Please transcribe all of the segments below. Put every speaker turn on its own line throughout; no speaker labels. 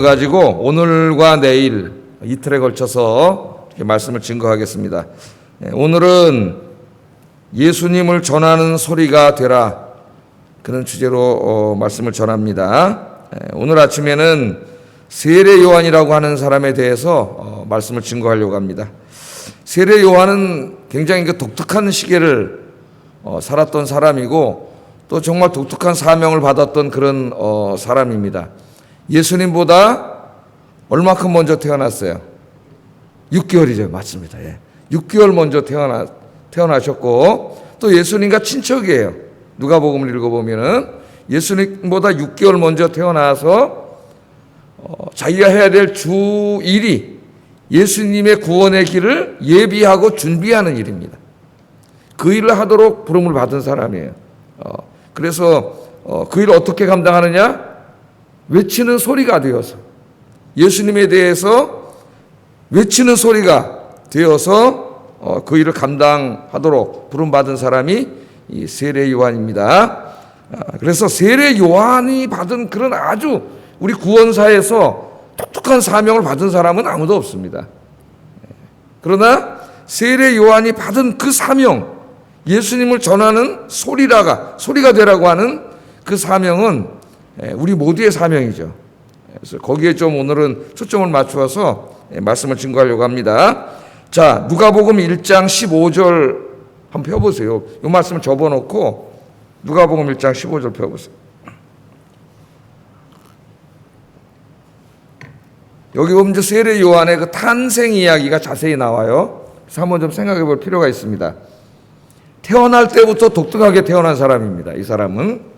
가지고 오늘과 내일 이틀에 걸쳐서 이렇게 말씀을 증거하겠습니다. 오늘은 예수님을 전하는 소리가 되라, 그런 주제로 말씀을 전합니다. 오늘 아침에는 세례 요한이라고 하는 사람에 대해서 말씀을 증거하려고 합니다. 세례 요한은 굉장히 독특한 시기를 살았던 사람이고 또 정말 독특한 사명을 받았던 그런 사람입니다. 예수님보다 얼마큼 먼저 태어났어요? 6개월이죠. 맞습니다. 6개월 먼저 태어나셨고 또 예수님과 친척이에요. 누가복음을 읽어보면은 예수님보다 6개월 먼저 태어나서 자기가 해야 될 주 일이 예수님의 구원의 길을 예비하고 준비하는 일입니다. 그 일을 하도록 부름을 받은 사람이에요. 그래서 그 일을 어떻게 감당하느냐? 외치는 소리가 되어서, 예수님에 대해서 외치는 소리가 되어서 그 일을 감당하도록 부름받은 사람이 이 세례 요한입니다. 그래서 세례 요한이 받은 그런 아주 우리 구원사에서 독특한 사명을 받은 사람은 아무도 없습니다. 그러나 세례 요한이 받은 그 사명, 예수님을 전하는 소리가 되라고 하는 그 사명은 우리 모두의 사명이죠. 그래서 거기에 좀 오늘은 초점을 맞추어서 말씀을 증거하려고 합니다. 자, 누가복음 1장 15절 한번 펴보세요. 이 말씀을 접어놓고 누가복음 1장 15절 펴보세요. 여기 보면 이제 세례 요한의 그 탄생 이야기가 자세히 나와요. 그래서 한번 좀 생각해 볼 필요가 있습니다. 태어날 때부터 독특하게 태어난 사람입니다. 이 사람은.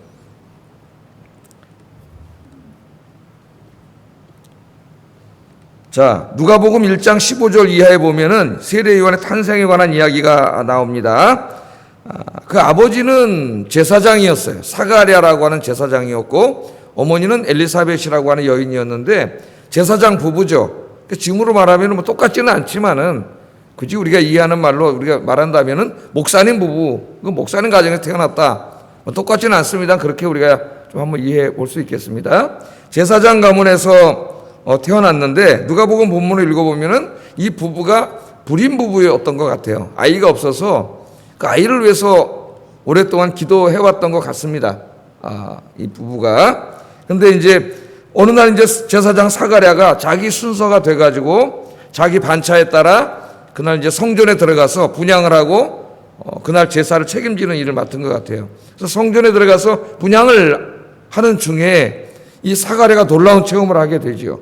자, 누가복음 1장 15절 이하에 보면은 세례 요한의 탄생에 관한 이야기가 나옵니다. 그 아버지는 제사장이었어요. 사가랴라고 하는 제사장이었고 어머니는 엘리사벳이라고 하는 여인이었는데 제사장 부부죠. 지금으로 말하면 뭐 똑같지는 않지만은 굳이 우리가 이해하는 말로 우리가 말한다면은 목사님 부부, 그 목사님 가정에서 태어났다. 뭐 똑같지는 않습니다. 그렇게 우리가 좀 한번 이해해 볼 수 있겠습니다. 제사장 가문에서 태어났는데 누가복음 본문을 읽어보면은 이 부부가 불임 부부였던 것 같아요. 아이가 없어서 그 아이를 위해서 오랫동안 기도해왔던 것 같습니다. 이 부부가. 근데 이제 어느 날 이제 제사장 사가랴가 자기 순서가 돼가지고 자기 반차에 따라 그날 이제 성전에 들어가서 분향을 하고 그날 제사를 책임지는 일을 맡은 것 같아요. 그래서 성전에 들어가서 분향을 하는 중에 이 사가랴가 놀라운 체험을 하게 되지요.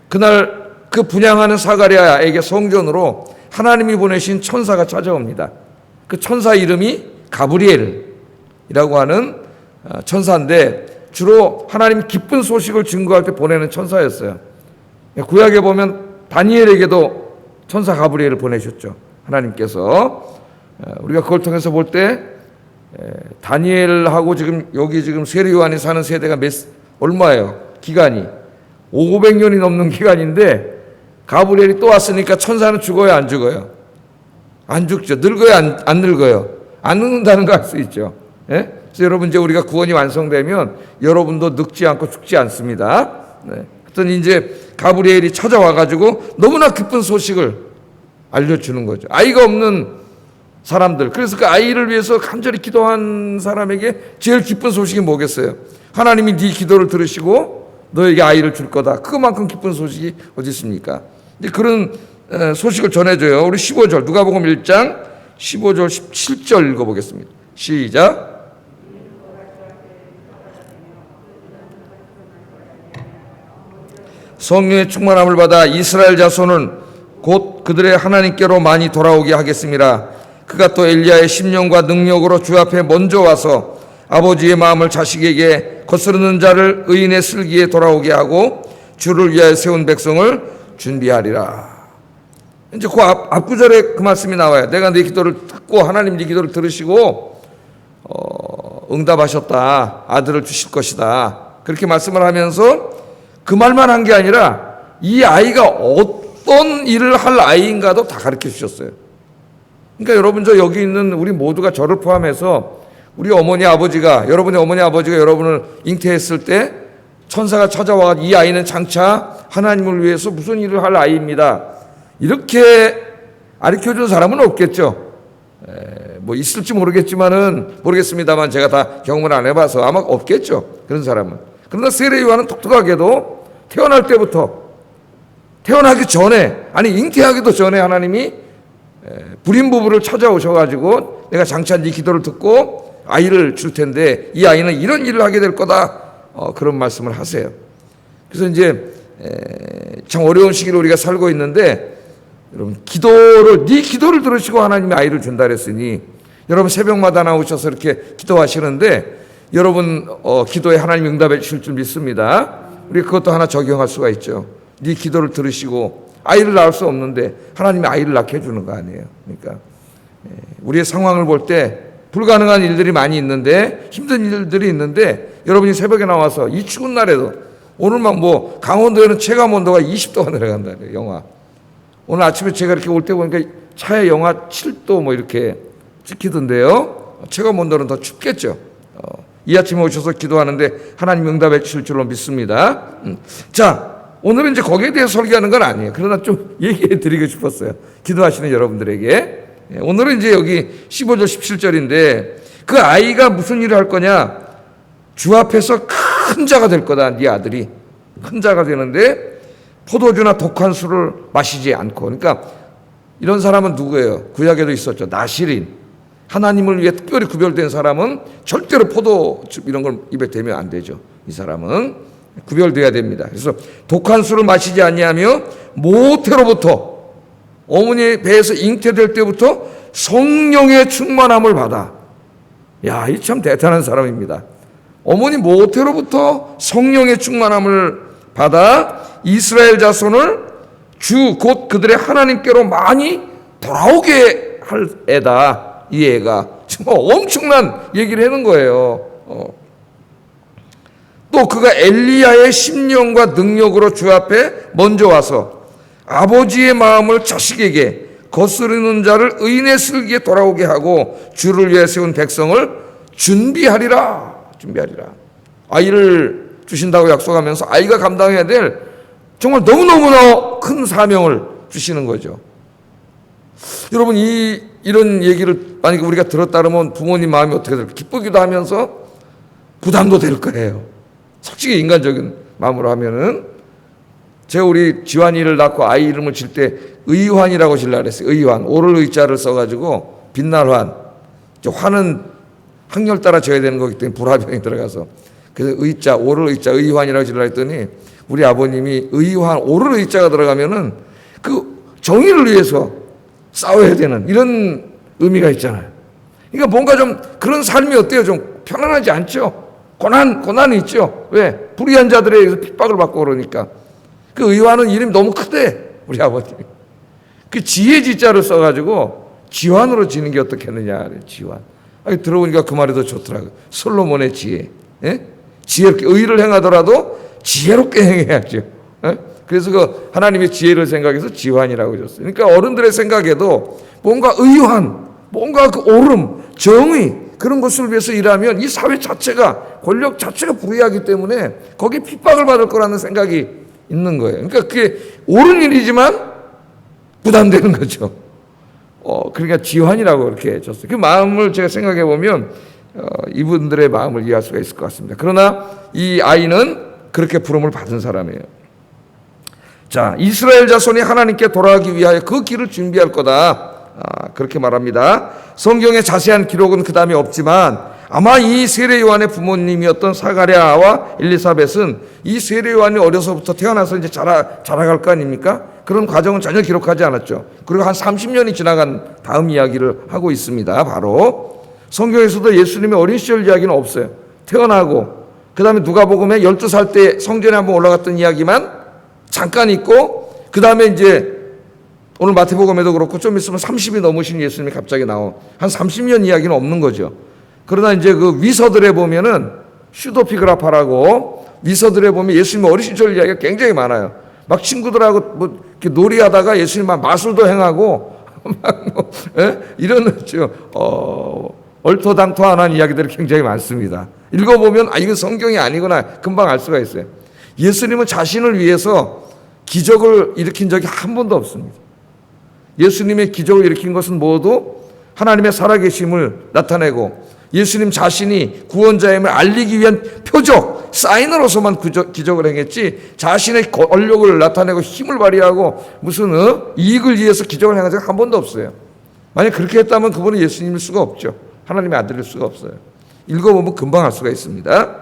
그날 그 분향하는 사가랴에게 성전으로 하나님이 보내신 천사가 찾아옵니다. 그 천사 이름이 가브리엘이라고 하는 천사인데 주로 하나님 기쁜 소식을 증거할 때 보내는 천사였어요. 구약에 보면 다니엘에게도 천사 가브리엘을 보내셨죠. 하나님께서. 우리가 그걸 통해서 볼 때 다니엘하고 지금 여기 지금 세례 요한이 사는 세대가 얼마예요? 기간이 500년이 넘는 기간인데 가브리엘이 또 왔으니까 천사는 죽어요, 안 죽어요? 안 죽죠. 늙어요, 안 늙어요? 안 늙는다는 거 알 수 있죠. 예? 그래서 여러분 이제 우리가 구원이 완성되면 여러분도 늙지 않고 죽지 않습니다. 네. 그랬더니 이제 가브리엘이 찾아와가지고 너무나 기쁜 소식을 알려주는 거죠. 아이가 없는 사람들. 그래서 그 아이를 위해서 간절히 기도한 사람에게 제일 기쁜 소식이 뭐겠어요? 하나님이 네 기도를 들으시고 너에게 아이를 줄 거다. 그만큼 기쁜 소식이 어디 있습니까? 이제 그런 소식을 전해줘요. 우리 15절 누가복음 1장 15절 17절 읽어보겠습니다. 시작. 성령의 충만함을 받아 이스라엘 자손은 곧 그들의 하나님께로 많이 돌아오게 하겠습니다. 그가 또 엘리야의 심령과 능력으로 주 앞에 먼저 와서 아버지의 마음을 자식에게 거스르는 자를 의인의 슬기에 돌아오게 하고 주를 위하여 세운 백성을 준비하리라. 이제 그 앞구절에 그 말씀이 나와요. 내가 네 기도를 듣고 하나님 네 기도를 들으시고 응답하셨다. 아들을 주실 것이다. 그렇게 말씀을 하면서 그 말만 한 게 아니라 이 아이가 어떤 일을 할 아이인가도 다 가르쳐 주셨어요. 그러니까 여러분 저 여기 있는 우리 모두가 저를 포함해서 우리 어머니 아버지가 여러분의 어머니 아버지가 여러분을 잉태했을 때 천사가 찾아와 이 아이는 장차 하나님을 위해서 무슨 일을 할 아이입니다. 이렇게 가르쳐준 사람은 없겠죠. 뭐 있을지 모르겠습니다만 제가 다 경험을 안 해봐서 아마 없겠죠. 그런 사람은. 그러나 세례 요한은 독특하게도 태어나기 전에, 아니 잉태하기도 전에 하나님이 불임 부부를 찾아오셔가지고 내가 장차 네 기도를 듣고 아이를 줄 텐데 이 아이는 이런 일을 하게 될 거다. 그런 말씀을 하세요. 그래서 이제 참 어려운 시기를 우리가 살고 있는데 여러분 네 기도를 들으시고 하나님이 아이를 준다 그랬으니 여러분 새벽마다 나오셔서 이렇게 기도하시는데 여러분 기도에 하나님 응답해 주실 줄 믿습니다. 우리 그것도 하나 적용할 수가 있죠. 네 기도를 들으시고 아이를 낳을 수 없는데 하나님이 아이를 낳게 해주는 거 아니에요. 그러니까 우리의 상황을 볼 때 불가능한 일들이 많이 있는데 힘든 일들이 있는데 여러분이 새벽에 나와서 이 추운 날에도 오늘만 뭐 강원도에는 체감 온도가 20도가 내려간다 그래요. 영하. 오늘 아침에 제가 이렇게 올 때 보니까 차에 영하 7도 뭐 이렇게 찍히던데요. 체감 온도는 더 춥겠죠. 이 아침에 오셔서 기도하는데 하나님 응답해 주실 줄로 믿습니다. 자, 오늘은 이제 거기에 대해서 설교하는 건 아니에요. 그러나 좀 얘기해 드리고 싶었어요. 기도하시는 여러분들에게. 오늘은 이제 여기 15절 17절인데 그 아이가 무슨 일을 할 거냐? 주 앞에서 큰 자가 될 거다. 네 아들이 큰 자가 되는데 포도주나 독한 술을 마시지 않고. 그러니까 이런 사람은 누구예요? 구약에도 있었죠. 나실인. 하나님을 위해 특별히 구별된 사람은 절대로 포도주 이런 걸 입에 대면 안 되죠. 이 사람은 구별돼야 됩니다. 그래서 독한 술을 마시지 아니하며 모태로부터 어머니 배에서 잉태될 때부터 성령의 충만함을 받아. 야, 이 참 대단한 사람입니다. 어머니 모태로부터 성령의 충만함을 받아 이스라엘 자손을 주 곧 그들의 하나님께로 많이 돌아오게 할 애다. 이 애가 정말 엄청난 얘기를 하는 거예요. 또 그가 엘리야의 심령과 능력으로 주 앞에 먼저 와서 아버지의 마음을 자식에게 거스르는 자를 의인의 슬기에 돌아오게 하고 주를 위해 세운 백성을 준비하리라. 아이를 주신다고 약속하면서 아이가 감당해야 될 정말 너무너무나 큰 사명을 주시는 거죠. 여러분 이런 얘기를 만약에 우리가 들었다 그러면 부모님 마음이 어떻게 될까? 기쁘기도 하면서 부담도 될 거예요. 솔직히 인간적인 마음으로 하면은 제가 우리 지환이를 낳고 아이 이름을 질 때 의환이라고 질라 그랬어요. 의환. 오를 의자를 써가지고 빛날 환. 환은 확률 따라 져야 되는 거기 때문에 불화병이 들어가서 그래서 의자, 오를 의자, 의환이라고 질라 했더니 우리 아버님이 의환, 오를 의자가 들어가면은 그 정의를 위해서 싸워야 되는 이런 의미가 있잖아요. 그러니까 뭔가 좀 그런 삶이 어때요? 좀 편안하지 않죠? 고난이 있죠. 왜? 불의한 자들에 의해서 핍박을 받고 그러니까. 그 의환은 이름이 너무 크대. 우리 아버님이. 그 지혜 지자를 써가지고 지환으로 지는 게 어떻겠느냐. 지환. 들어보니까 그 말이 더 좋더라고요. 솔로몬의 지혜. 예? 지혜롭게 의를 행하더라도 지혜롭게 행해야죠. 예? 그래서 그 하나님의 지혜를 생각해서 지환이라고 줬어요. 그러니까 어른들의 생각에도 뭔가 의환, 뭔가 그 옳음, 정의 그런 것을 위해서 일하면 이 사회 자체가 권력 자체가 불의하기 때문에 거기에 핍박을 받을 거라는 생각이 있는 거예요. 그러니까 그게 옳은 일이지만 부담되는 거죠. 그러니까 지환이라고 이렇게 줬어요. 그 마음을 제가 생각해 보면 이분들의 마음을 이해할 수가 있을 것 같습니다. 그러나 이 아이는 그렇게 부름을 받은 사람이에요. 자, 이스라엘 자손이 하나님께 돌아가기 위하여 그 길을 준비할 거다. 그렇게 말합니다. 성경에 자세한 기록은 그 다음에 없지만 아마 이 세례 요한의 부모님이었던 사가랴와 엘리사벳은 이 세례 요한이 어려서부터 태어나서 이제 자라갈 거 아닙니까? 그런 과정은 전혀 기록하지 않았죠. 그리고 한 30년이 지나간 다음 이야기를 하고 있습니다. 바로 성경에서도 예수님의 어린 시절 이야기는 없어요. 태어나고 그 다음에 누가복음에 12살 때 성전에 한번 올라갔던 이야기만 잠깐 있고 그 다음에 이제 오늘 마태복음에도 그렇고 좀 있으면 30이 넘으신 예수님이 갑자기 나온 한 30년 이야기는 없는 거죠. 그러나 이제 그 위서들에 보면은 슈도피그라파라고 위서들에 보면 예수님 어린 시절 이야기가 굉장히 많아요. 막 친구들하고 뭐 이렇게 놀이하다가 예수님 막 마술도 행하고 막 이런 얼토당토안한 이야기들이 굉장히 많습니다. 읽어보면 이건 성경이 아니구나 금방 알 수가 있어요. 예수님은 자신을 위해서 기적을 일으킨 적이 한 번도 없습니다. 예수님의 기적을 일으킨 것은 모두 하나님의 살아계심을 나타내고 예수님 자신이 구원자임을 알리기 위한 표적, 사인으로서만 기적을 행했지 자신의 권력을 나타내고 힘을 발휘하고 무슨 이익을 위해서 기적을 행한 적이 한 번도 없어요. 만약 그렇게 했다면 그분은 예수님일 수가 없죠. 하나님의 아들일 수가 없어요. 읽어보면 금방 알 수가 있습니다.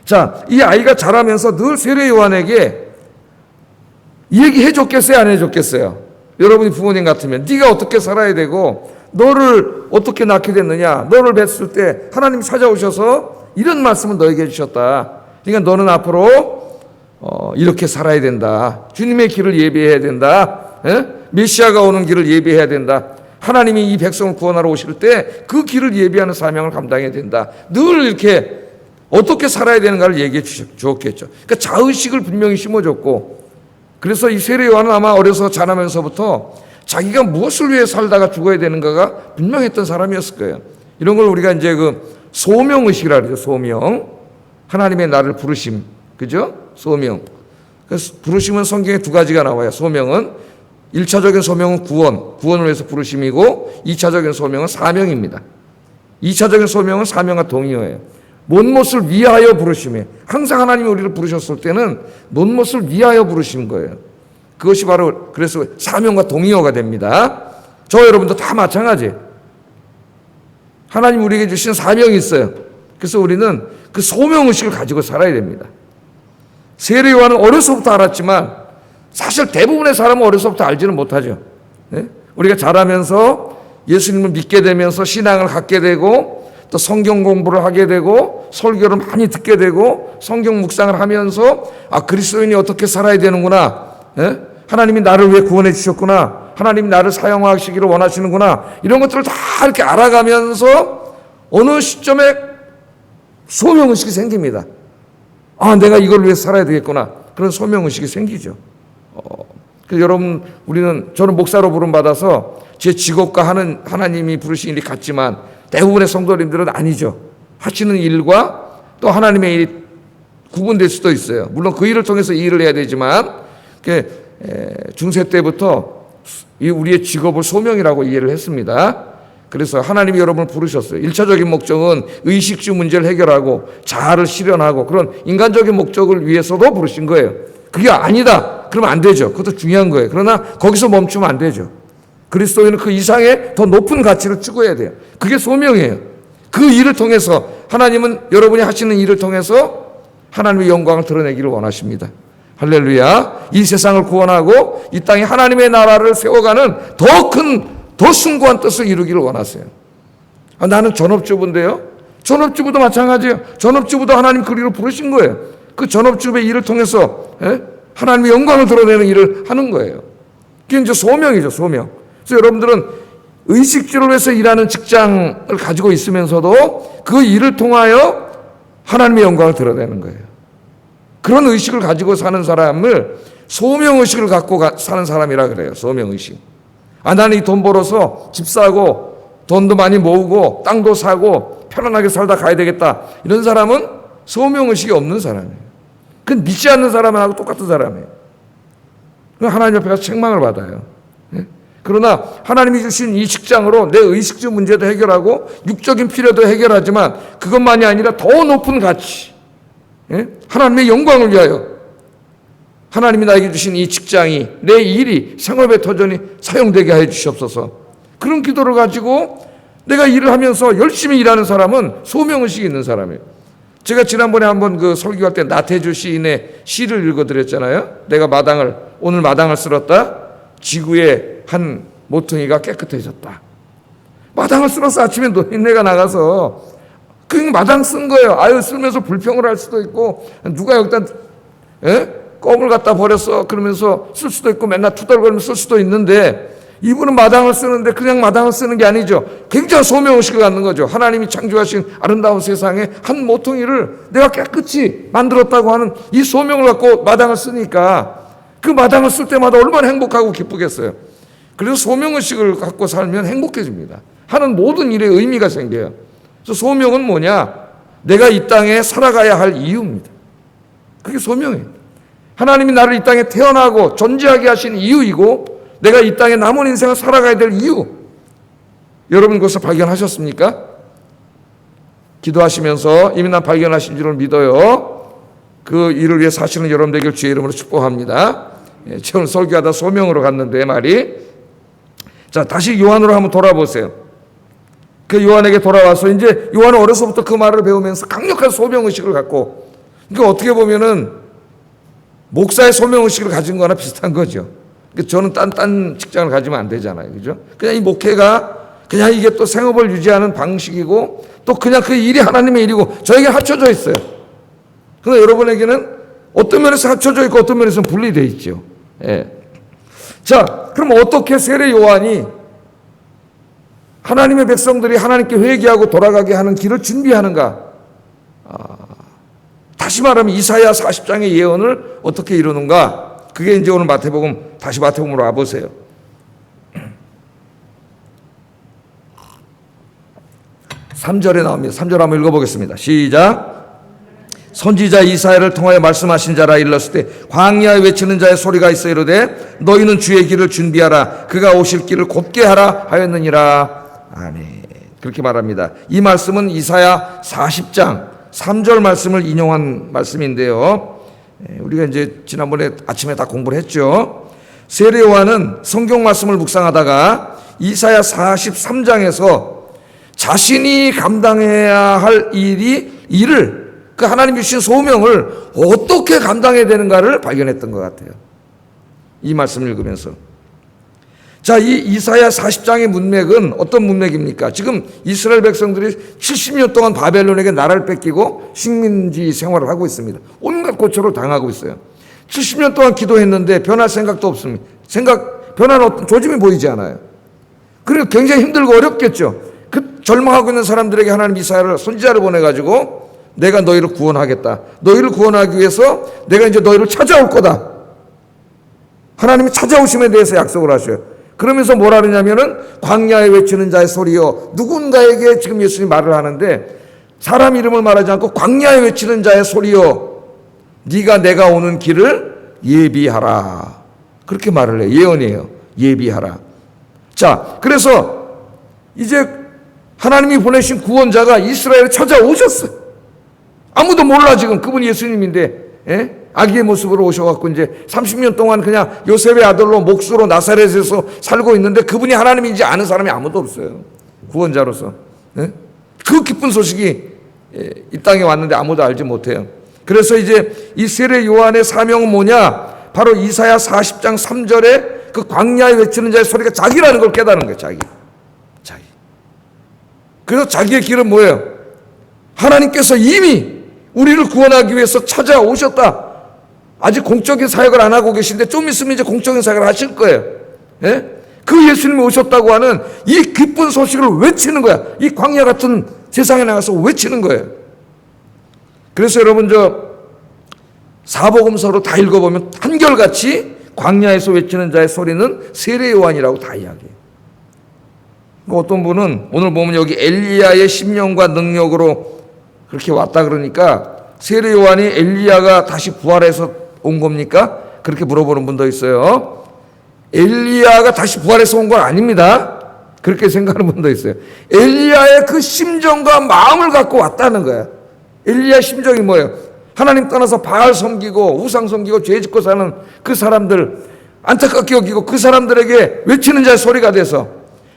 자, 이 아이가 자라면서 늘 세례 요한에게 얘기해 줬겠어요? 안 해줬겠어요? 여러분이 부모님 같으면 네가 어떻게 살아야 되고 너를 어떻게 낳게 됐느냐, 너를 뵀을 때 하나님이 찾아오셔서 이런 말씀을 너에게 해주셨다. 그러니까 너는 앞으로 이렇게 살아야 된다. 주님의 길을 예비해야 된다. 메시아가 오는 길을 예비해야 된다. 하나님이 이 백성을 구원하러 오실 때 그 길을 예비하는 사명을 감당해야 된다. 늘 이렇게 어떻게 살아야 되는가를 얘기해 주었겠죠. 그러니까 자의식을 분명히 심어줬고, 그래서 이 세례 요한은 아마 어려서 자라면서부터 자기가 무엇을 위해 살다가 죽어야 되는가가 분명했던 사람이었을 거예요. 이런 걸 우리가 이제 그 소명의식이라 그러죠. 소명. 하나님의 나를 부르심. 그죠? 소명. 그래서 부르심은 성경에 두 가지가 나와요. 소명은 1차적인 소명은 구원을 위해서 부르심이고 2차적인 소명은 사명입니다. 2차적인 소명은 사명과 동의어예요. 못못을 위하여 부르심이에요. 항상 하나님이 우리를 부르셨을 때는 못못을 위하여 부르신 거예요. 그것이 바로 그래서 사명과 동의어가 됩니다. 저 여러분도 다 마찬가지예요. 하나님 우리에게 주신 사명이 있어요. 그래서 우리는 그 소명의식을 가지고 살아야 됩니다. 세례 요한은 어려서부터 알았지만 사실 대부분의 사람은 어려서부터 알지는 못하죠. 네? 우리가 자라면서 예수님을 믿게 되면서 신앙을 갖게 되고 또 성경 공부를 하게 되고 설교를 많이 듣게 되고 성경 묵상을 하면서 그리스도인이 어떻게 살아야 되는구나. 네? 하나님이 나를 왜 구원해 주셨구나. 하나님이 나를 사용하시기를 원하시는구나. 이런 것들을 다 이렇게 알아가면서 어느 시점에 소명의식이 생깁니다. 내가 이걸 위해 살아야 되겠구나. 그런 소명의식이 생기죠. 여러분, 저는 목사로 부름받아서 제 직업과 하나님이 부르신 일이 같지만 대부분의 성도님들은 아니죠. 하시는 일과 또 하나님의 일이 구분될 수도 있어요. 물론 그 일을 통해서 이 일을 해야 되지만 중세 때부터 우리의 직업을 소명이라고 이해를 했습니다. 그래서 하나님이 여러분을 부르셨어요. 1차적인 목적은 의식주 문제를 해결하고 자아를 실현하고 그런 인간적인 목적을 위해서도 부르신 거예요. 그게 아니다. 그러면 안 되죠. 그것도 중요한 거예요. 그러나 거기서 멈추면 안 되죠. 그리스도인은 그 이상의 더 높은 가치를 추구해야 돼요. 그게 소명이에요. 그 일을 통해서 하나님은 여러분이 하시는 일을 통해서 하나님의 영광을 드러내기를 원하십니다. 할렐루야. 이 세상을 구원하고 이 땅에 하나님의 나라를 세워가는 더 숭고한 뜻을 이루기를 원하세요. 나는 전업주부인데요. 전업주부도 마찬가지예요. 전업주부도 하나님 그리로 부르신 거예요. 그 전업주부의 일을 통해서 하나님의 영광을 드러내는 일을 하는 거예요. 그게 이제 소명이죠, 소명. 그래서 여러분들은 의식주를 위해서 일하는 직장을 가지고 있으면서도 그 일을 통하여 하나님의 영광을 드러내는 거예요. 그런 의식을 가지고 사는 사람을 소명의식을 갖고 사는 사람이라 그래요. 소명의식. 나는 이 돈 벌어서 집 사고 돈도 많이 모으고 땅도 사고 편안하게 살다 가야 되겠다. 이런 사람은 소명의식이 없는 사람이에요. 그건 믿지 않는 사람하고 똑같은 사람이에요. 하나님 앞에 가서 책망을 받아요. 그러나 하나님이 주신 이 직장으로 내 의식주 문제도 해결하고 육적인 필요도 해결하지만 그것만이 아니라 더 높은 가치, 하나님의 영광을 위하여 하나님이 나에게 주신 이 직장이, 내 일이, 생업의 터전이 사용되게 해 주시옵소서. 그런 기도를 가지고 내가 일을 하면서 열심히 일하는 사람은 소명의식이 있는 사람이에요. 제가 지난번에 한번 그 설교할 때 나태주 시인의 시를 읽어드렸잖아요. 내가 오늘 마당을 쓸었다. 지구의 한 모퉁이가 깨끗해졌다. 마당을 쓸어서 아침에 노인네가 나가서 그 마당 쓴 거예요. 쓸면서 불평을 할 수도 있고 누가 여기다 껌을 갖다 버렸어 그러면서 쓸 수도 있고 맨날 투덜거리면서 쓸 수도 있는데 이분은 마당을 쓰는데 그냥 마당을 쓰는 게 아니죠. 굉장히 소명의식을 갖는 거죠. 하나님이 창조하신 아름다운 세상에 한 모퉁이를 내가 깨끗이 만들었다고 하는 이 소명을 갖고 마당을 쓰니까 그 마당을 쓸 때마다 얼마나 행복하고 기쁘겠어요. 그래서 소명의식을 갖고 살면 행복해집니다. 하는 모든 일에 의미가 생겨요. 그래서 소명은 뭐냐? 내가 이 땅에 살아가야 할 이유입니다. 그게 소명이에요. 하나님이 나를 이 땅에 태어나고 존재하게 하신 이유이고 내가 이 땅에 남은 인생을 살아가야 될 이유. 여러분 그것을 발견하셨습니까? 기도하시면서 이미 난 발견하신 줄을 믿어요. 그 일을 위해 사시는 여러분 되길 주의 이름으로 축복합니다. 오늘 설교하다 소명으로 갔는데 말이. 자, 다시 요한으로 한번 돌아보세요. 그 요한에게 돌아와서 이제 요한은 어려서부터 그 말을 배우면서 강력한 소명의식을 갖고, 그러니까 어떻게 보면은 목사의 소명의식을 가진 거나 비슷한 거죠. 그러니까 저는 딴 직장을 가지면 안 되잖아요. 그죠? 그냥 이 목회가 그냥 이게 또 생업을 유지하는 방식이고 또 그냥 그 일이 하나님의 일이고 저에게 합쳐져 있어요. 그러나 여러분에게는 어떤 면에서 합쳐져 있고 어떤 면에서는 분리되어 있죠. 예. 자, 그럼 어떻게 세례 요한이 하나님의 백성들이 하나님께 회개하고 돌아가게 하는 길을 준비하는가? 다시 말하면 이사야 40장의 예언을 어떻게 이루는가? 그게 이제 오늘 마태복음, 다시 마태복음으로 와보세요. 3절에 나옵니다. 3절 한번 읽어보겠습니다. 시작. 선지자 이사야를 통하여 말씀하신 자라 일렀을 때 광야에 외치는 자의 소리가 있어 이르되 너희는 주의 길을 준비하라 그가 오실 길을 곧게 하라 하였느니라. 아멘. 그렇게 말합니다. 이 말씀은 이사야 40장 3절 말씀을 인용한 말씀인데요. 우리가 이제 지난번에 아침에 다 공부를 했죠. 세례 요한은 성경 말씀을 묵상하다가 이사야 43장에서 자신이 감당해야 할 일을 그 하나님이 주신 소명을 어떻게 감당해야 되는가를 발견했던 것 같아요. 이 말씀을 읽으면서. 자, 이 이사야 40장의 문맥은 어떤 문맥입니까? 지금 이스라엘 백성들이 70년 동안 바벨론에게 나라를 뺏기고 식민지 생활을 하고 있습니다. 온갖 고초를 당하고 있어요. 70년 동안 기도했는데 변할 생각도 없습니다. 변화는 어떤 조짐이 보이지 않아요. 그리고 굉장히 힘들고 어렵겠죠. 그 절망하고 있는 사람들에게 하나님 이사야를 선지자를 보내가지고 내가 너희를 구원하겠다. 너희를 구원하기 위해서 내가 이제 너희를 찾아올 거다. 하나님이 찾아오심에 대해서 약속을 하셔요. 그러면서 뭐라 그러냐면은 광야에 외치는 자의 소리요. 누군가에게 지금 예수님이 말을 하는데 사람 이름을 말하지 않고 광야에 외치는 자의 소리요. 네가 내가 오는 길을 예비하라. 그렇게 말을 해요. 예언이에요. 예비하라. 자, 그래서 이제 하나님이 보내신 구원자가 이스라엘에 찾아오셨어요. 아무도 몰라 지금 그분이 예수님인데, 예? 아기의 모습으로 오셔갖고 이제 30년 동안 그냥 요셉의 아들로 목수로 나사렛에서 살고 있는데 그분이 하나님인지 아는 사람이 아무도 없어요. 구원자로서. 예? 그 기쁜 소식이 이 땅에 왔는데 아무도 알지 못해요. 그래서 이제 이 세례 요한의 사명은 뭐냐? 바로 이사야 40장 3절에 그 광야에 외치는 자의 소리가 자기라는 걸 깨달은 거예요. 자기. 그래서 자기의 길은 뭐예요? 하나님께서 이미 우리를 구원하기 위해서 찾아오셨다. 아직 공적인 사역을 안 하고 계신데 좀 있으면 이제 공적인 사역을 하실 거예요. 예? 그 예수님이 오셨다고 하는 이 기쁜 소식을 외치는 거야. 이 광야 같은 세상에 나가서 외치는 거예요. 그래서 여러분 사복음서로 다 읽어보면 한결같이 광야에서 외치는 자의 소리는 세례 요한이라고 다 이야기해요. 어떤 분은 오늘 보면 여기 엘리야의 심령과 능력으로 그렇게 왔다 그러니까 세례 요한이 엘리야가 다시 부활해서 온 겁니까? 그렇게 물어보는 분도 있어요. 엘리야가 다시 부활해서 온 건 아닙니다. 그렇게 생각하는 분도 있어요. 엘리야의 그 심정과 마음을 갖고 왔다는 거야. 엘리야의 심정이 뭐예요? 하나님 떠나서 바알 섬기고 우상 섬기고 죄 짓고 사는 그 사람들 안타깝게 여기고 그 사람들에게 외치는 자의 소리가 돼서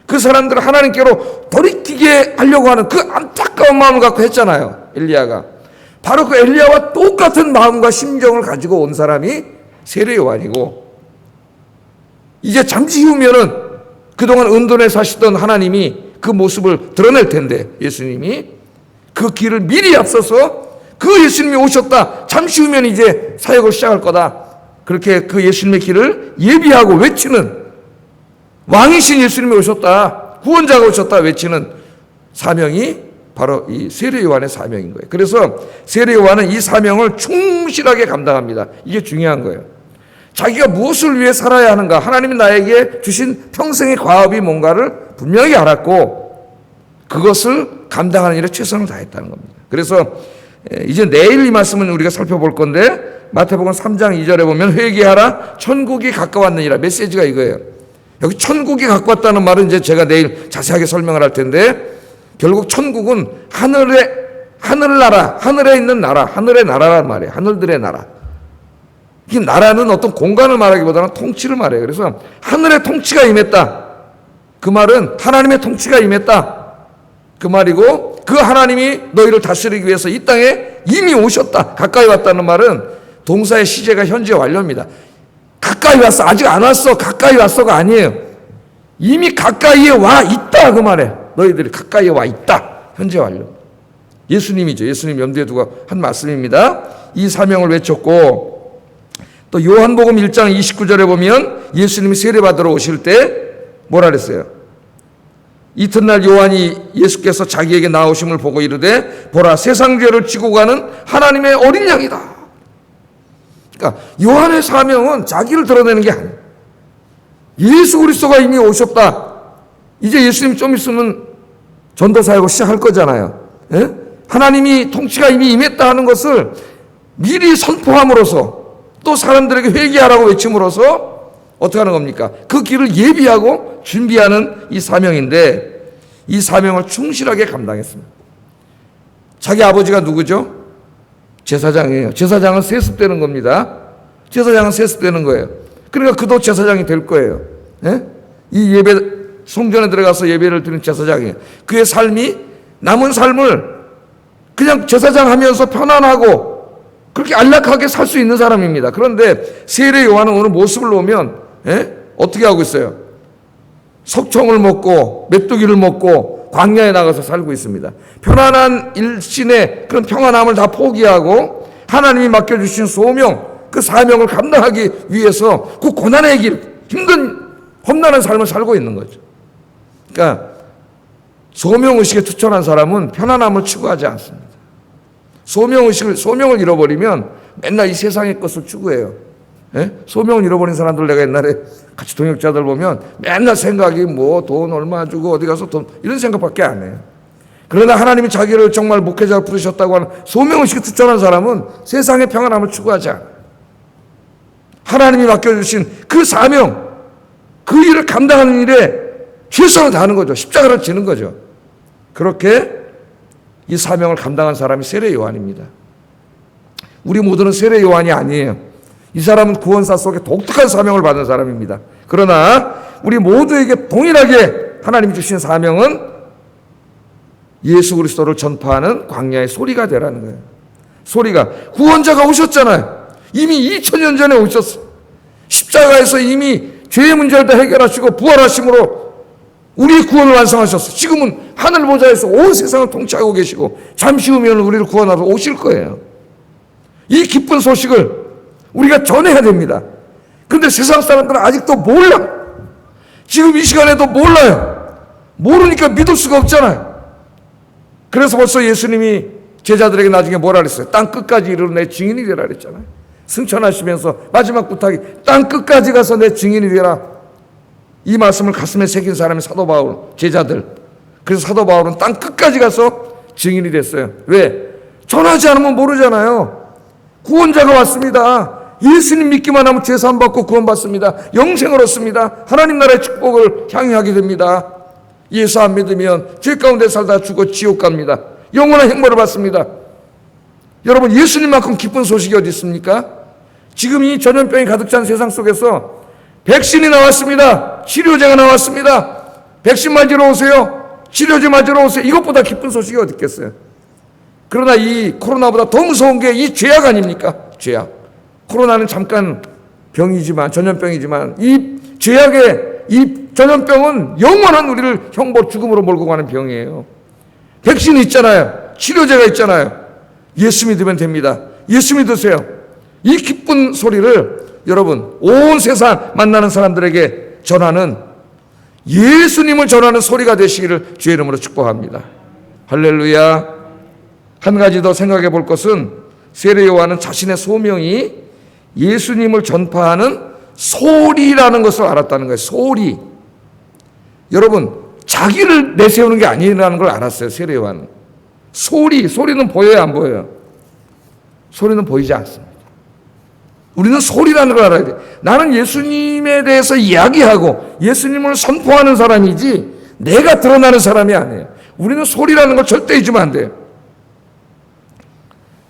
그 사람들을 하나님께로 돌이키게 하려고 하는 그 안타까운 마음을 갖고 했잖아요. 엘리야가. 바로 그 엘리야와 똑같은 마음과 심정을 가지고 온 사람이 세례 요한이고, 이제 잠시 후면은 그동안 은둔에 사시던 하나님이 그 모습을 드러낼 텐데, 예수님이 그 길을 미리 앞서서 그 예수님이 오셨다. 잠시 후면 이제 사역을 시작할 거다. 그렇게 그 예수님의 길을 예비하고 외치는, 왕이신 예수님이 오셨다, 구원자가 오셨다 외치는 사명이 바로 이 세례 요한의 사명인 거예요. 그래서 세례 요한은 이 사명을 충실하게 감당합니다. 이게 중요한 거예요. 자기가 무엇을 위해 살아야 하는가, 하나님이 나에게 주신 평생의 과업이 뭔가를 분명히 알았고 그것을 감당하는 일에 최선을 다했다는 겁니다. 그래서 이제 내일 이 말씀은 우리가 살펴볼 건데 마태복음 3장 2절에 보면 회개하라 천국이 가까웠느니라. 메시지가 이거예요. 여기 천국이 가까웠다는 말은 이제 제가 내일 자세하게 설명을 할 텐데 결국 천국은 하늘나라, 하늘에 있는 나라, 하늘의 나라란 말이에요. 하늘들의 나라. 이 나라는 어떤 공간을 말하기보다는 통치를 말해요. 그래서 하늘의 통치가 임했다. 그 말은 하나님의 통치가 임했다. 그 말이고 그 하나님이 너희를 다스리기 위해서 이 땅에 이미 오셨다. 가까이 왔다는 말은 동사의 시제가 현재 완료입니다. 가까이 왔어. 아직 안 왔어. 가까이 왔어가 아니에요. 이미 가까이에 와 있다. 그 말에 너희들이 가까이에 와 있다. 현재 완료. 예수님이죠. 예수님 염두에 두고 한 말씀입니다. 이 사명을 외쳤고 또 요한복음 1장 29절에 보면 예수님이 세례받으러 오실 때 뭐라 그랬어요? 이튿날 요한이 예수께서 자기에게 나오심을 보고 이르되 보라 세상 죄를 지고 가는 하나님의 어린 양이다. 그러니까 요한의 사명은 자기를 드러내는 게 아니에요. 예수 그리스도가 이미 오셨다. 이제 예수님 좀 있으면 전도사역을 시작할 거잖아요. 예? 하나님이 통치가 이미 임했다 하는 것을 미리 선포함으로써 또 사람들에게 회개하라고 외침으로써 어떻게 하는 겁니까? 그 길을 예비하고 준비하는 이 사명인데 이 사명을 충실하게 감당했습니다. 자기 아버지가 누구죠? 제사장이에요. 제사장은 세습되는 겁니다. 제사장은 세습되는 거예요. 그러니까 그도 제사장이 될 거예요. 예? 이 예배 성전에 들어가서 예배를 드리는 제사장이에요. 그의 삶이 남은 삶을 그냥 제사장 하면서 편안하고 그렇게 안락하게 살 수 있는 사람입니다. 그런데 세례 요한은 오늘 모습을 보면 어떻게 하고 있어요? 석청을 먹고 메뚜기를 먹고 광야에 나가서 살고 있습니다. 편안한 일신의 그런 평안함을 다 포기하고 하나님이 맡겨주신 소명, 그 사명을 감당하기 위해서 그 고난의 길, 힘든 험난한 삶을 살고 있는 거죠. 그러니까 소명의식에 투철한 사람은 편안함을 추구하지 않습니다. 소명을 잃어버리면 맨날 이 세상의 것을 추구해요. 소명을 잃어버린 사람들 내가 옛날에 같이 동역자들 보면 맨날 생각이 뭐 돈 얼마 주고 어디 가서 돈 이런 생각밖에 안 해요. 그러나 하나님이 자기를 정말 목회자로 부르셨다고 하는 소명의식에 투철한 사람은 세상의 평안함을 추구하지 않아요. 하나님이 맡겨주신 그 사명, 그 일을 감당하는 일에 최선을 다하는 거죠. 십자가를 지는 거죠. 그렇게 이 사명을 감당한 사람이 세례 요한입니다. 우리 모두는 세례 요한이 아니에요. 이 사람은 구원사 속에 독특한 사명을 받은 사람입니다. 그러나 우리 모두에게 동일하게 하나님이 주신 사명은 예수 그리스도를 전파하는 광야의 소리가 되라는 거예요. 소리가 구원자가 오셨잖아요. 이미 2000년 전에 오셨어요. 십자가에서 이미 죄의 문제를 다 해결하시고 부활하심으로 우리의 구원을 완성하셨어요. 지금은 하늘 보좌에서 온 세상을 통치하고 계시고 잠시 후면 우리를 구원하러 오실 거예요. 이 기쁜 소식을 우리가 전해야 됩니다. 그런데 세상 사람들은 아직도 몰라. 지금 이 시간에도 몰라요. 모르니까 믿을 수가 없잖아요. 그래서 벌써 예수님이 제자들에게 나중에 뭐라 그랬어요? 땅 끝까지 이르러 내 증인이 되라 그랬잖아요. 승천하시면서 마지막 부탁이 땅 끝까지 가서 내 증인이 되라. 이 말씀을 가슴에 새긴 사람이 사도 바울, 제자들. 그래서 사도 바울은 땅 끝까지 가서 증인이 됐어요. 왜? 전하지 않으면 모르잖아요. 구원자가 왔습니다. 예수님 믿기만 하면 죄사함 받고 구원받습니다. 영생을 얻습니다. 하나님 나라의 축복을 향유하게 됩니다. 예수 안 믿으면 죄 가운데 살다 죽어 지옥 갑니다. 영원한 행복을 받습니다. 여러분 예수님만큼 기쁜 소식이 어디 있습니까? 지금 이 전염병이 가득 찬 세상 속에서 백신이 나왔습니다. 치료제가 나왔습니다. 백신 맞으러 오세요. 치료제 맞으러 오세요. 이것보다 기쁜 소식이 어디 있겠어요? 그러나 이 코로나보다 더 무서운 게 이 죄악 아닙니까? 죄악. 코로나는 잠깐 병이지만 전염병이지만 이 죄악의 이 전염병은 영원한 우리를 형벌 죽음으로 몰고 가는 병이에요. 백신이 있잖아요. 치료제가 있잖아요. 예수 믿으면 됩니다. 예수 믿으세요. 이 기쁜 소리를 여러분 온 세상 만나는 사람들에게 전하는 예수님을 전하는 소리가 되시기를 주의 이름으로 축복합니다. 할렐루야. 한 가지 더 생각해 볼 것은 세례 요한은 자신의 소명이 예수님을 전파하는 소리라는 것을 알았다는 거예요. 소리. 여러분 자기를 내세우는 게 아니라는 걸 알았어요. 세례 요한은. 소리는 보여요 안 보여요? 소리는 보이지 않습니다. 우리는 소리라는 걸 알아야 돼. 나는 예수님에 대해서 이야기하고 예수님을 선포하는 사람이지 내가 드러나는 사람이 아니에요. 우리는 소리라는 걸 절대 잊으면 안 돼요.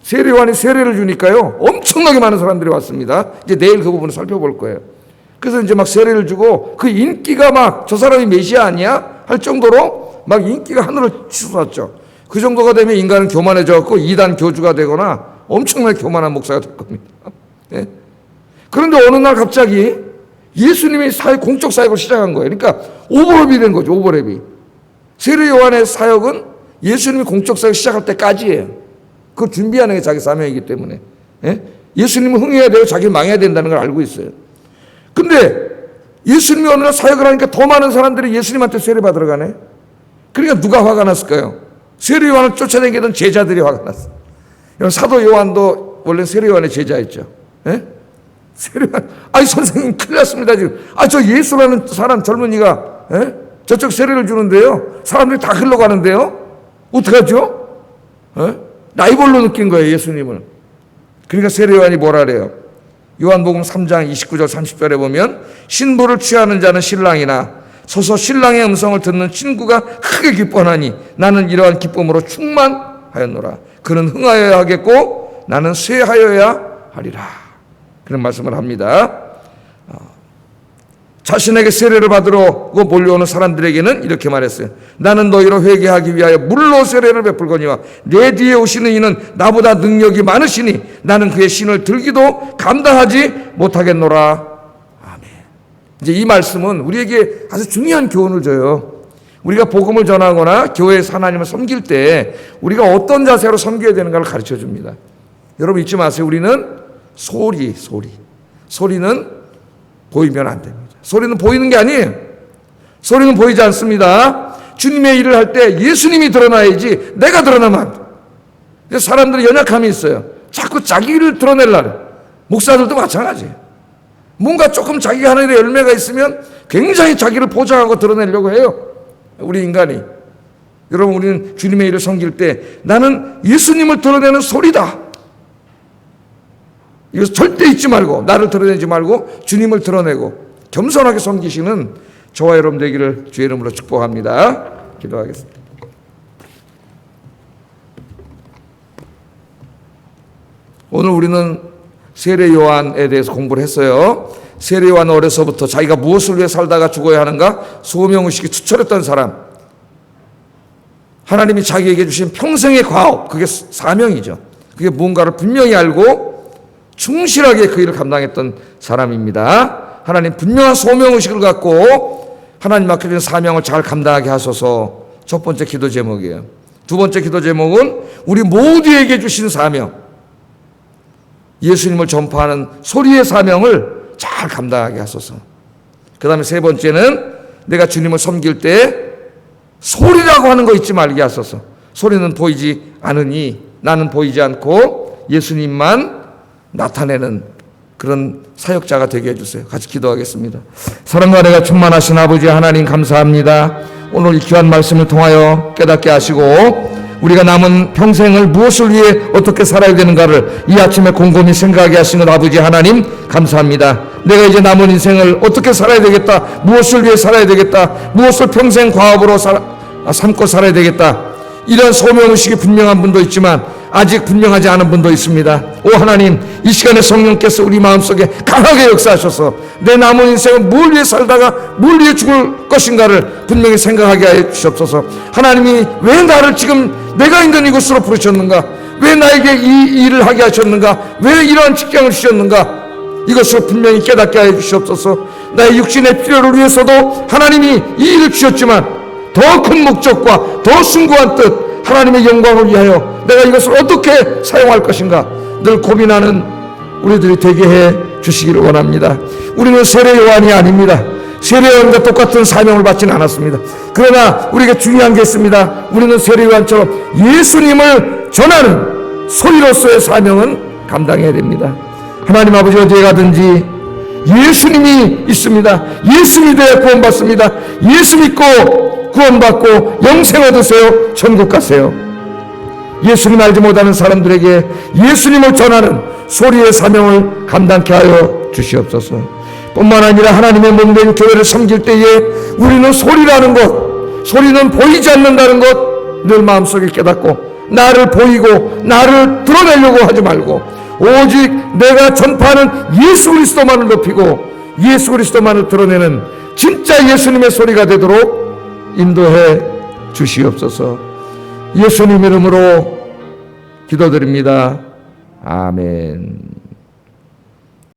세례요한이 세례를 주니까요, 엄청나게 많은 사람들이 왔습니다. 이제 내일 그 부분을 살펴볼 거예요. 그래서 이제 막 세례를 주고 그 인기가 막 저 사람이 메시아 아니야? 할 정도로 막 인기가 하늘을 치솟았죠. 그 정도가 되면 인간은 교만해져갖고 이단 교주가 되거나 엄청나게 교만한 목사가 될 겁니다. 네? 그런데 어느 날 갑자기 예수님이 공적 사역을 시작한 거예요. 그러니까 오버랩이 된 거죠. 오버랩이. 세례 요한의 사역은 예수님이 공적 사역 시작할 때까지예요. 그걸 준비하는 게 자기 사명이기 때문에. 예? 예수님은 흥해야 되고 자기는 망해야 된다는 걸 알고 있어요. 근데 예수님이 어느 날 사역을 하니까 더 많은 사람들이 예수님한테 세례 받으러 가네. 그러니까 누가 화가 났을까요? 세례 요한을 쫓아다니던 제자들이 화가 났어요. 사도 요한도 원래 세례 요한의 제자였죠. 예? 세례 요한, 아니 선생님 큰일 났습니다 지금. 저 예수라는 사람 젊은이가 예? 저쪽 세례를 주는데요. 사람들이 다 흘러가는데요. 어떡하죠? 예? 라이벌로 느낀 거예요, 예수님을. 그러니까 세례 요한이 뭐라 그래요? 요한복음 3장 29절 30절에 보면 신부를 취하는 자는 신랑이나 서서 신랑의 음성을 듣는 친구가 크게 기뻐하니 나는 이러한 기쁨으로 충만하였노라. 그는 흥하여야 하겠고 나는 쇠하여야 하리라. 그런 말씀을 합니다. 자신에게 세례를 받으러 몰려오는 사람들에게는 이렇게 말했어요. 나는 너희로 회개하기 위하여 물로 세례를 베풀거니와 내 뒤에 오시는 이는 나보다 능력이 많으시니 나는 그의 신을 들기도 감당하지 못하겠노라. 아멘. 이제 이 말씀은 우리에게 아주 중요한 교훈을 줘요. 우리가 복음을 전하거나 교회에서 하나님을 섬길 때 우리가 어떤 자세로 섬겨야 되는가를 가르쳐 줍니다. 여러분 잊지 마세요. 우리는 소리는 보이면 안 됩니다. 소리는 보이는 게 아니에요. 소리는 보이지 않습니다. 주님의 일을 할 때 예수님이 드러나야지 내가 드러나면 안 돼. 사람들이 연약함이 있어요. 자꾸 자기를 드러내려고. 목사들도 마찬가지예요. 뭔가 조금 자기가 하는 일에 열매가 있으면 굉장히 자기를 포장하고 드러내려고 해요. 우리 인간이. 여러분 우리는 주님의 일을 섬길 때 나는 예수님을 드러내는 소리다. 이거 절대 잊지 말고 나를 드러내지 말고 주님을 드러내고 겸손하게 섬기시는 저와 여러분 되기를 주의 이름으로 축복합니다. 기도하겠습니다. 오늘 우리는 세례 요한에 대해서 공부를 했어요. 세례 요한은 어려서부터 자기가 무엇을 위해 살다가 죽어야 하는가 소명의식이 투철했던 사람. 하나님이 자기에게 주신 평생의 과업, 그게 사명이죠. 그게 무언가를 분명히 알고 충실하게 그 일을 감당했던 사람입니다. 하나님 분명한 소명의식을 갖고 하나님 맡겨진 사명을 잘 감당하게 하소서. 첫 번째 기도 제목이에요. 두 번째 기도 제목은 우리 모두에게 주신 사명, 예수님을 전파하는 소리의 사명을 잘 감당하게 하소서. 그 다음에 세 번째는 내가 주님을 섬길 때 소리라고 하는 거 잊지 말게 하소서. 소리는 보이지 않으니 나는 보이지 않고 예수님만 나타내는 그런 사역자가 되게 해주세요. 같이 기도하겠습니다. 사랑과 은혜가 충만하신 아버지 하나님 감사합니다. 오늘 이 귀한 말씀을 통하여 깨닫게 하시고 우리가 남은 평생을 무엇을 위해 어떻게 살아야 되는가를 이 아침에 곰곰이 생각하게 하시는 아버지 하나님 감사합니다. 내가 이제 남은 인생을 어떻게 살아야 되겠다, 무엇을 위해 살아야 되겠다, 무엇을 평생 과업으로 삼고 살아야 되겠다, 이런 소명의식이 분명한 분도 있지만 아직 분명하지 않은 분도 있습니다. 오 하나님, 이 시간에 성령께서 우리 마음속에 강하게 역사하셔서 내 남은 인생은 뭘 위해 살다가 뭘 위해 죽을 것인가를 분명히 생각하게 해 주시옵소서. 하나님이 왜 나를 지금 내가 있는 이곳으로 부르셨는가, 왜 나에게 이 일을 하게 하셨는가, 왜 이러한 직장을 주셨는가, 이것을 분명히 깨닫게 해 주시옵소서. 나의 육신의 필요를 위해서도 하나님이 이 일을 주셨지만 더 큰 목적과 더 숭고한 뜻, 하나님의 영광을 위하여 내가 이것을 어떻게 사용할 것인가 늘 고민하는 우리들이 되게 해 주시기를 원합니다. 우리는 세례 요한이 아닙니다. 세례 요한과 똑같은 사명을 받지는 않았습니다. 그러나 우리에게 중요한 게 있습니다. 우리는 세례 요한처럼 예수님을 전하는 소리로서의 사명은 감당해야 됩니다. 하나님 아버지, 어디에 가든지 예수님이 있습니다. 예수 믿어야 구원받습니다. 예수 믿고 구원받고 영생 얻으세요. 천국 가세요. 예수님 알지 못하는 사람들에게 예수님을 전하는 소리의 사명을 감당케 하여 주시옵소서. 뿐만 아니라 하나님의 몸된 교회를 섬길 때에 우리는 소리라는 것, 소리는 보이지 않는다는 것 늘 마음속에 깨닫고, 나를 보이고 나를 드러내려고 하지 말고 오직 내가 전파하는 예수 그리스도만을 높이고 예수 그리스도만을 드러내는 진짜 예수님의 소리가 되도록 인도해 주시옵소서. 예수님 이름으로 기도드립니다. 아멘.